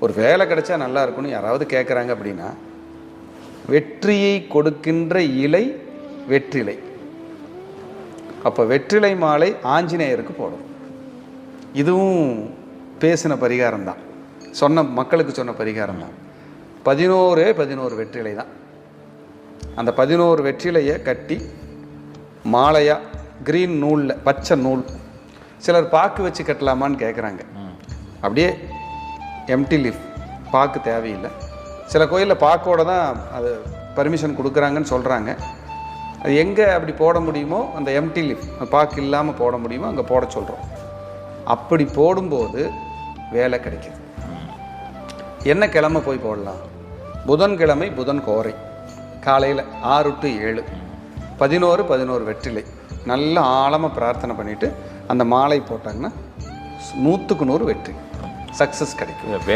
ஒரு வேலை கிடைச்சா நல்லா இருக்கும்னு யாராவது கேட்குறாங்க அப்படின்னா, வெற்றியை கொடுக்கின்ற இலை வெற்றிலை. அப்போ வெற்றிலை மாலை ஆஞ்சநேயருக்கு போடும். இதுவும் பேசின பரிகாரம் தான், சொன்ன மக்களுக்கு சொன்ன பரிகாரம் தான். 11 வெற்றிலை தான். அந்த 11 வெற்றிலையை கட்டி மாலையாக க்ரீன் நூலில், பச்சை நூல், சிலர் பாக்கு வச்சு கட்டலாமான்னு கேட்குறாங்க. அப்படியே எம்டி லீஃப், பாக்கு தேவையில்லை. சில கோயிலில் பாக்கோடு தான் அது பர்மிஷன் கொடுக்குறாங்கன்னு சொல்கிறாங்க. அது எங்கே அப்படி போட முடியுமோ, அந்த எம்டி லீஃப், பாக்கு இல்லாமல் போட முடியுமோ அங்கே போட சொல்கிறோம். அப்படி போடும்போது வேலை கிடைக்கிது. என்ன கிழமை போய் போடலாம்? புதன்கிழமை, புதன் கோரை, காலையில் 6 to 7, 11 வெற்றிலை நல்லா ஆழமாக பிரார்த்தனை பண்ணிவிட்டு அந்த மாலை போட்டாங்கன்னா 100க்கு 100 வெற்றி, சக்ஸஸ் கிடைக்கும்.